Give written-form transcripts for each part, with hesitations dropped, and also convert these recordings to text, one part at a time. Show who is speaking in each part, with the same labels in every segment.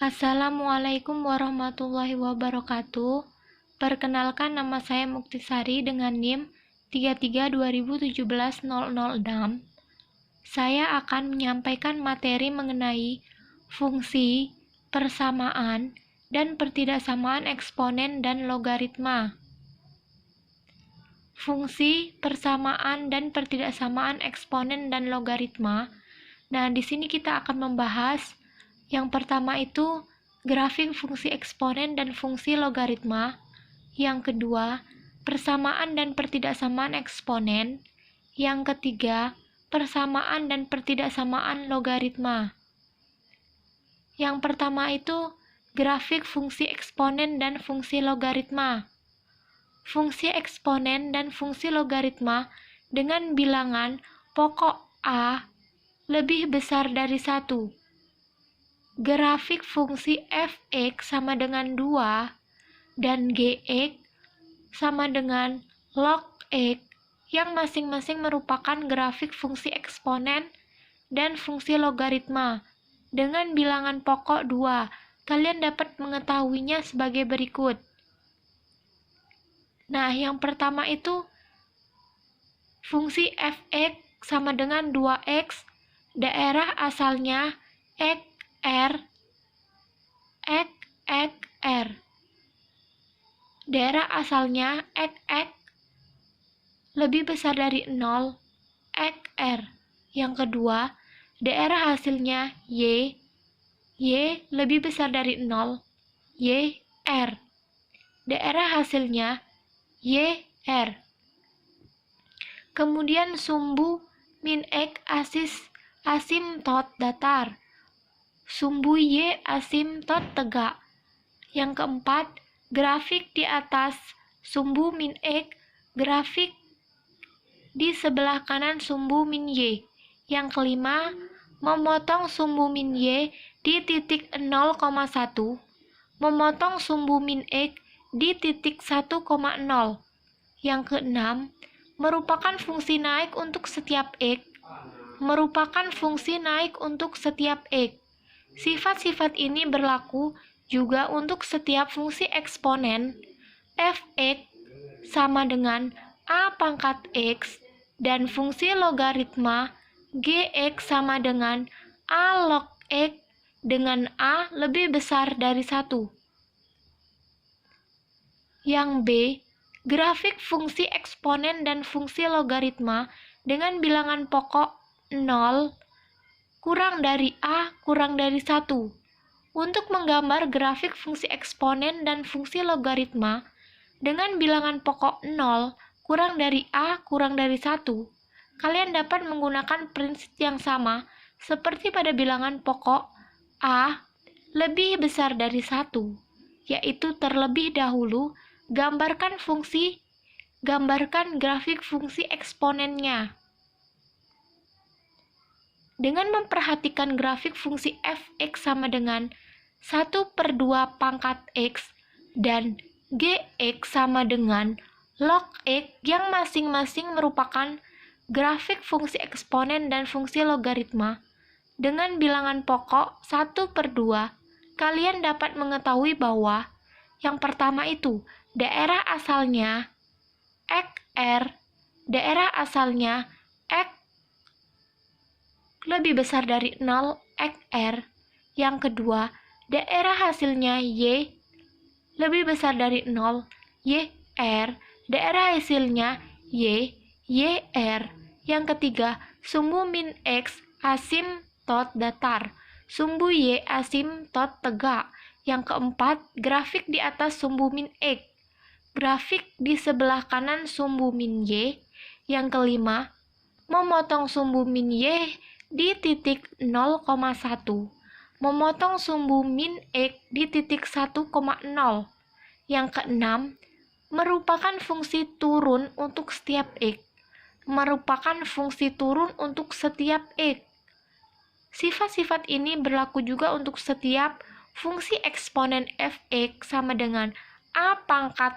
Speaker 1: Assalamualaikum warahmatullahi wabarakatuh. Perkenalkan, nama saya Muktisari dengan NIM 3320170006. Saya akan menyampaikan materi mengenai fungsi, persamaan, dan pertidaksamaan eksponen dan logaritma. Fungsi, persamaan, dan pertidaksamaan eksponen dan logaritma. Nah, di sini kita akan membahas yang pertama itu grafik fungsi eksponen dan fungsi logaritma. Yang kedua, persamaan dan pertidaksamaan eksponen. Yang ketiga, persamaan dan pertidaksamaan logaritma. Yang pertama itu grafik fungsi eksponen dan fungsi logaritma. Fungsi eksponen dan fungsi logaritma dengan bilangan pokok A lebih besar dari 1. Grafik fungsi f(x) sama dengan 2 dan gx sama dengan log x yang masing-masing merupakan grafik fungsi eksponen dan fungsi logaritma dengan bilangan pokok 2. Kalian dapat mengetahuinya sebagai berikut. Nah, yang pertama itu fungsi f(x) sama dengan 2x, daerah asalnya x, R, x, x, R. Daerah asalnya x, x lebih besar dari 0, x, R. Yang kedua, daerah hasilnya y, y lebih besar dari 0, y, R. Daerah hasilnya y, R. Kemudian sumbu min x asimtot datar. Sumbu Y asimtot tegak. Yang keempat, grafik di atas sumbu min X, grafik di sebelah kanan sumbu min Y. Yang kelima, memotong sumbu min Y di titik 0,1, memotong sumbu min X di titik 1,0. Yang keenam, merupakan fungsi naik untuk setiap X, merupakan fungsi naik untuk setiap X. Sifat-sifat ini berlaku juga untuk setiap fungsi eksponen f(x) sama dengan a pangkat x dan fungsi logaritma gx sama dengan a log x dengan a lebih besar dari 1. Yang B, grafik fungsi eksponen dan fungsi logaritma dengan bilangan pokok 0 kurang dari A kurang dari 1. Untuk menggambar grafik fungsi eksponen dan fungsi logaritma dengan bilangan pokok 0 kurang dari A kurang dari 1, kalian dapat menggunakan prinsip yang sama seperti pada bilangan pokok A lebih besar dari 1, yaitu terlebih dahulu gambarkan grafik fungsi eksponennya. Dengan memperhatikan grafik fungsi f(x) sama dengan 1/2 pangkat x dan gx sama dengan log x yang masing-masing merupakan grafik fungsi eksponen dan fungsi logaritma dengan bilangan pokok 1/2, kalian dapat mengetahui bahwa yang pertama itu daerah asalnya xr, daerah asalnya x lebih besar dari 0, xr. Yang kedua, daerah hasilnya y lebih besar dari 0, yr. Daerah hasilnya y, yr. Yang ketiga, sumbu min x asimtot datar, sumbu y asimtot tegak. Yang keempat, grafik di atas sumbu min x, grafik di sebelah kanan sumbu min y. Yang kelima, memotong sumbu min y di titik 0,1, memotong sumbu min x di titik 1,0. Yang keenam, merupakan fungsi turun untuk setiap x, merupakan fungsi turun untuk setiap x. Sifat-sifat ini berlaku juga untuk setiap fungsi eksponen f(x) sama dengan a pangkat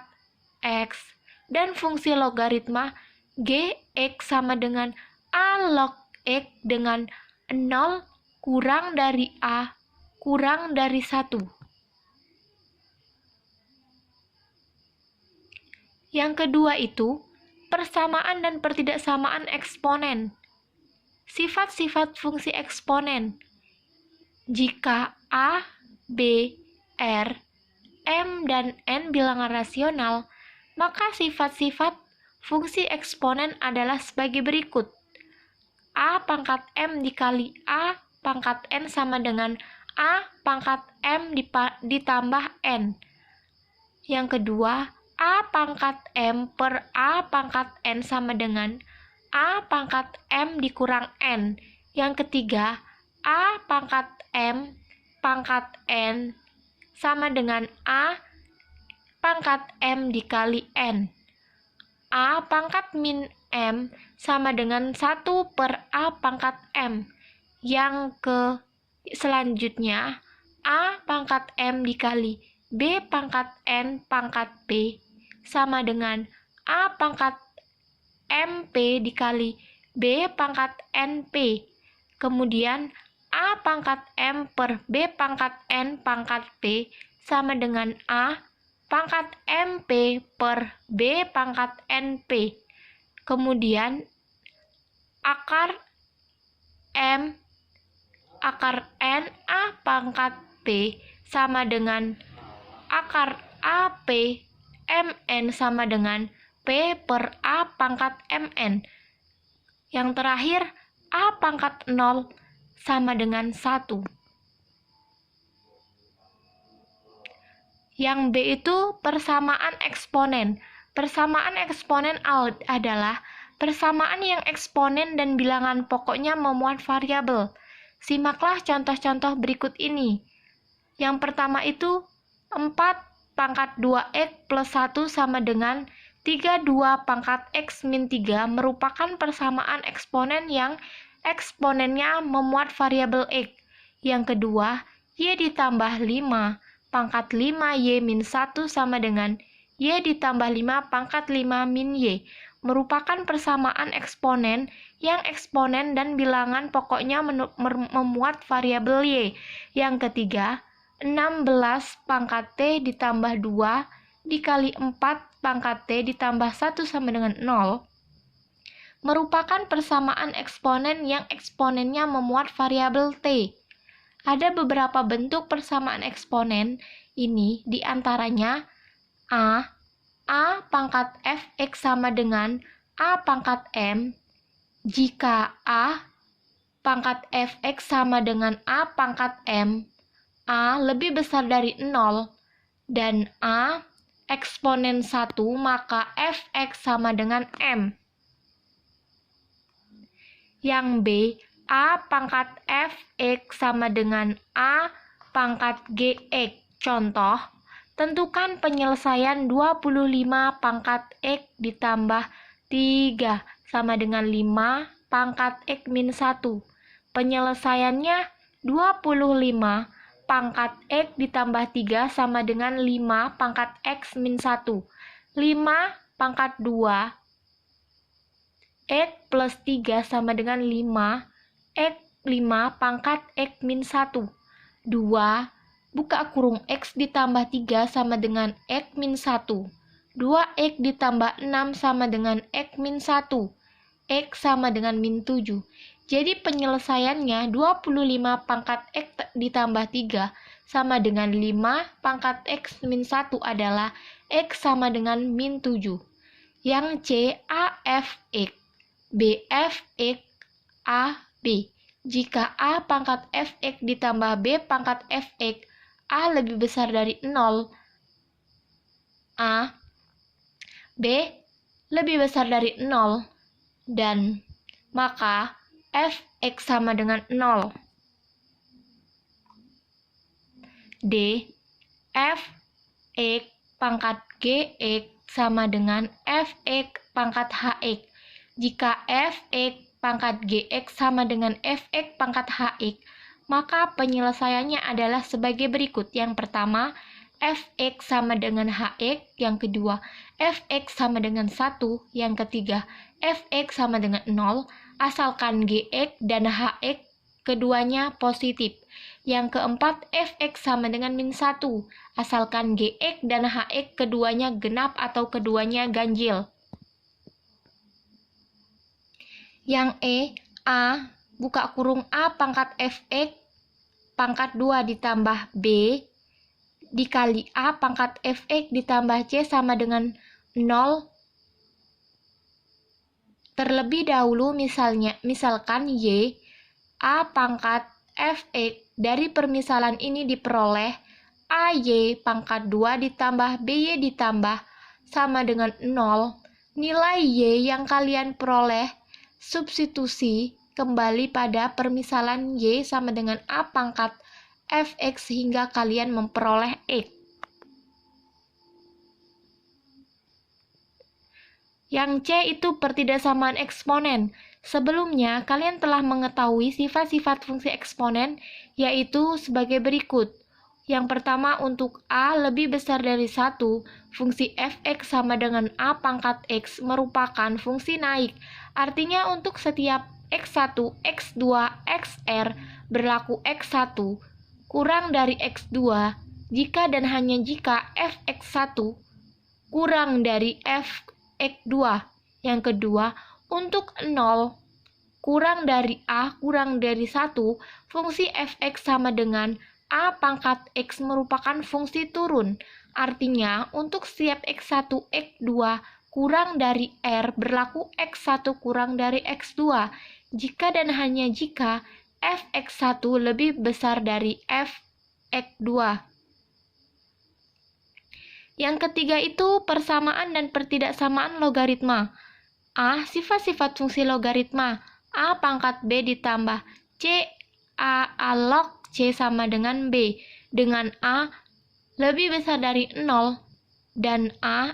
Speaker 1: x dan fungsi logaritma gx sama dengan a log x dengan 0 kurang dari a kurang dari 1. Yang kedua itu persamaan dan pertidaksamaan eksponen. Sifat-sifat fungsi eksponen. Jika A, B, R, M, dan N bilangan rasional, maka sifat-sifat fungsi eksponen adalah sebagai berikut. A pangkat M dikali A pangkat N sama dengan A pangkat M ditambah N. Yang kedua, A pangkat M per A pangkat N sama dengan A pangkat M dikurang N. Yang ketiga, A pangkat M pangkat N sama dengan A pangkat M dikali N. A pangkat min M sama dengan 1 per A pangkat M. Yang selanjutnya, A pangkat M dikali B pangkat N pangkat P sama dengan A pangkat MP dikali B pangkat NP. Kemudian, A pangkat M per B pangkat N pangkat P sama dengan A pangkat MP per B pangkat NP. Kemudian, akar M, akar N A pangkat P sama dengan akar AP MN sama dengan P per A pangkat MN. Yang terakhir, A pangkat 0 sama dengan 1. Yang B itu persamaan eksponen. Persamaan eksponen adalah persamaan yang eksponen dan bilangan pokoknya memuat variabel. Simaklah contoh-contoh berikut ini. Yang pertama itu 4 pangkat 2x plus 1 sama dengan 32 pangkat x min 3 merupakan persamaan eksponen yang eksponennya memuat variabel x. Yang kedua, y ditambah 5 pangkat 5y min 1 sama dengan y ditambah 5 pangkat 5 min y merupakan persamaan eksponen yang eksponen dan bilangan pokoknya memuat variabel y. Yang ketiga, 16 pangkat t ditambah 2 dikali 4 pangkat t ditambah 1 sama dengan 0 merupakan persamaan eksponen yang eksponennya memuat variabel t. Ada beberapa bentuk persamaan eksponen ini, diantaranya A pangkat fx sama dengan A pangkat m jika A pangkat fx sama dengan A pangkat m, A lebih besar dari 0, dan A eksponen 1, maka fx sama dengan m. Yang B, A pangkat fx sama dengan A pangkat gx. Contoh, tentukan penyelesaian 25 pangkat x ditambah 3 sama dengan 5 pangkat x min 1. Penyelesaiannya 25 pangkat x ditambah 3 sama dengan 5 pangkat x min 1. 5 pangkat 2 x plus 3 sama dengan 5 pangkat x min 1. 2 buka kurung x ditambah 3 sama dengan x min 1. 2x ditambah 6 sama dengan x min 1. X sama dengan min 7. Jadi penyelesaiannya 25 pangkat x ditambah 3 sama dengan 5 pangkat x min 1 adalah x sama dengan min 7. Yang C, AFX, BFX, AB. Jika A pangkat fx ditambah B pangkat fx, A lebih besar dari 0, A, B lebih besar dari 0, dan maka fx sama dengan 0. D, fx pangkat gx sama dengan fx pangkat hx. Jika fx pangkat gx sama dengan fx pangkat hx, maka penyelesaiannya adalah sebagai berikut. Yang pertama, fx sama dengan hx. Yang kedua, fx sama dengan 1. Yang ketiga, fx sama dengan 0, asalkan gx dan hx keduanya positif. Yang keempat, fx sama dengan min 1, asalkan gx dan hx keduanya genap atau keduanya ganjil. Yang a, buka kurung a pangkat fx pangkat 2 ditambah b dikali a pangkat fx ditambah c sama dengan 0. Terlebih dahulu misalkan y, a pangkat fx dari permisalan ini diperoleh ay pangkat 2 ditambah by ditambah sama dengan 0. Nilai y yang kalian peroleh substitusi kembali pada permisalan y sama dengan a pangkat fx hingga kalian memperoleh x. Yang C itu pertidaksamaan eksponen. Sebelumnya, kalian telah mengetahui sifat-sifat fungsi eksponen, yaitu sebagai berikut. Yang pertama, untuk A lebih besar dari 1, fungsi fx sama dengan A pangkat x merupakan fungsi naik. Artinya untuk setiap x1, x2, xr berlaku x1 kurang dari x2, jika dan hanya jika fx1 kurang dari fx2. Yang kedua, untuk 0 kurang dari A kurang dari 1, fungsi fx sama dengan A pangkat x merupakan fungsi turun. Artinya, untuk setiap x1, x2 kurang dari R berlaku x1 kurang dari x2, jika dan hanya jika fx1 lebih besar dari fx2. Yang ketiga itu persamaan dan pertidaksamaan logaritma. A. Sifat-sifat fungsi logaritma. A pangkat B ditambah C A log C sama dengan B, dengan A lebih besar dari 0 dan A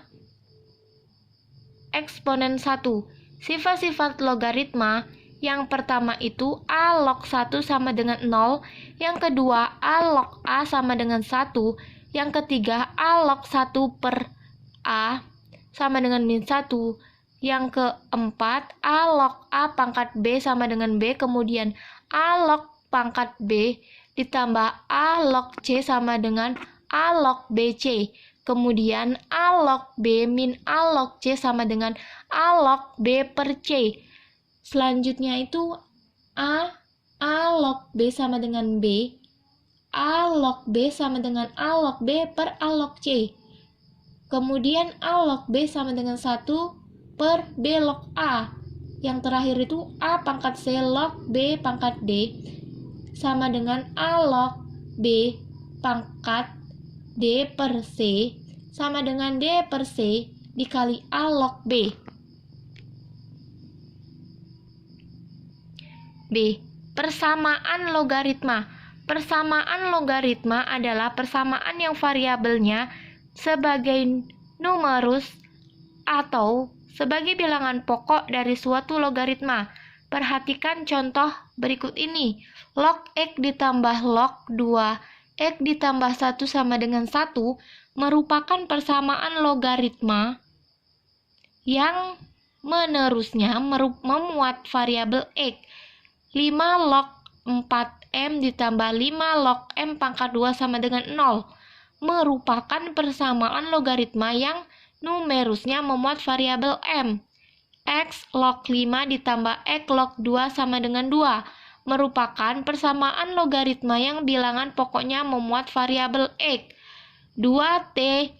Speaker 1: eksponen 1. Sifat-sifat logaritma yang pertama itu A log 1 sama dengan 0, yang kedua A log A sama dengan 1, yang ketiga A log 1 per A sama dengan min 1, yang keempat A log A pangkat B sama dengan B, kemudian A log pangkat B ditambah A log C sama dengan A log BC, kemudian A log B min A log C sama dengan A log B per C. Selanjutnya itu A log B sama dengan B, A log B sama dengan A log B per A log C. Kemudian A log B sama dengan 1 per B log A. Yang terakhir itu A pangkat C log B pangkat D sama dengan A log B pangkat D per C sama dengan D per C dikali A log B. B. Persamaan logaritma. Persamaan logaritma adalah persamaan yang variabelnya sebagai numerus atau sebagai bilangan pokok dari suatu logaritma. Perhatikan contoh berikut ini. Log x ditambah log 2, x ditambah 1 sama dengan 1 merupakan persamaan logaritma yang menerusnya memuat variabel x. 5 log 4m ditambah 5 log m pangkat 2 sama dengan 0 merupakan persamaan logaritma yang numerusnya memuat variabel m. X log 5 ditambah x log 2 sama dengan 2 merupakan persamaan logaritma yang bilangan pokoknya memuat variabel x. 2t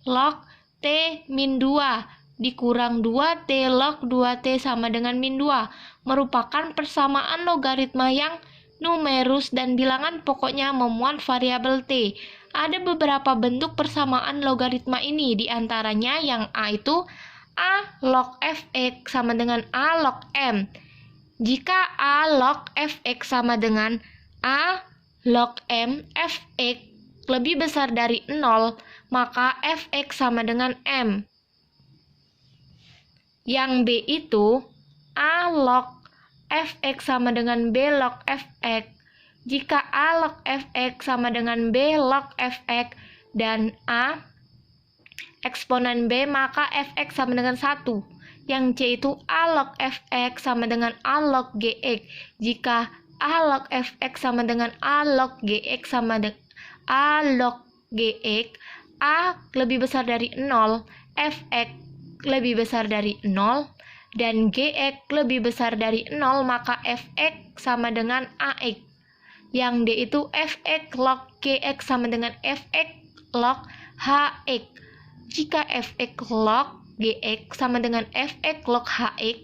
Speaker 1: log t min 2 dikurang 2t log 2t sama dengan min 2 merupakan persamaan logaritma yang numerus dan bilangan pokoknya memuat variabel t. Ada beberapa bentuk persamaan logaritma ini, diantaranya yang A itu A log fx sama dengan A log m. Jika A log fx sama dengan A log m, fx lebih besar dari 0, maka fx sama dengan m. Yang B itu A log fx sama dengan B log fx. Jika A log fx sama dengan B log fx dan A eksponen B, maka fx sama dengan 1. Yang C itu A log fx sama dengan A log gx. Jika A log fx sama dengan A log gx sama dengan A log gx, A lebih besar dari 0, fx lebih besar dari 0, dan gx lebih besar dari 0, maka fx sama dengan ax. Yang D itu fx log gx sama dengan fx log hx. Jika fx log gx sama dengan fx log hx,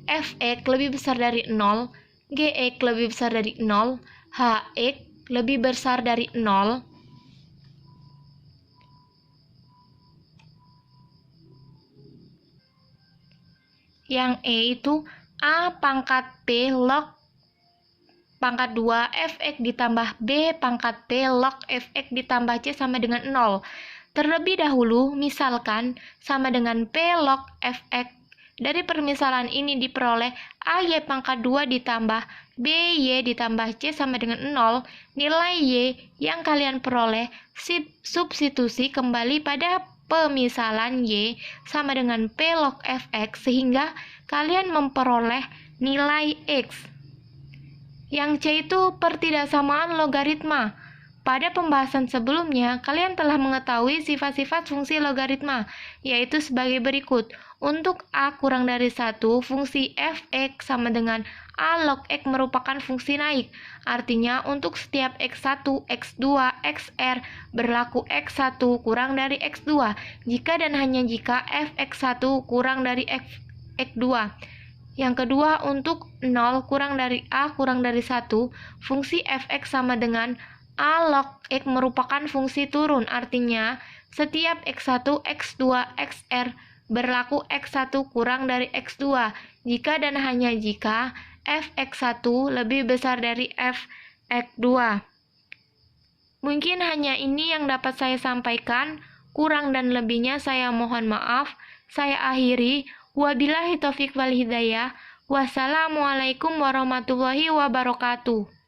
Speaker 1: fx lebih besar dari 0, gx lebih besar dari 0, hx lebih besar dari 0, yang E itu A pangkat B log pangkat 2 fx ditambah B pangkat B log fx ditambah C sama dengan 0. Terlebih dahulu, misalkan sama dengan P log fx. Dari permisalan ini diperoleh AY pangkat 2 ditambah BY ditambah C sama dengan 0. Nilai Y yang kalian peroleh substitusi kembali pada pemisalan Y sama dengan P log fx sehingga kalian memperoleh nilai X. Yang C itu pertidaksamaan logaritma. Pada pembahasan sebelumnya, kalian telah mengetahui sifat-sifat fungsi logaritma, yaitu sebagai berikut. Untuk A kurang dari 1, fungsi fx sama dengan A log x merupakan fungsi naik. Artinya, untuk setiap x1, x2, xr berlaku x1 kurang dari x2, jika dan hanya jika fx1 kurang dari x2. Yang kedua, untuk 0 kurang dari A kurang dari 1, fungsi fx sama dengan A log x merupakan fungsi turun, artinya setiap x1, x2, xr berlaku x1 kurang dari x2, jika dan hanya jika fx1 lebih besar dari fx2. Mungkin hanya ini yang dapat saya sampaikan, kurang dan lebihnya saya mohon maaf. Saya akhiri, wabillahi taufiq wal hidayah. Wassalamualaikum warahmatullahi wabarakatuh.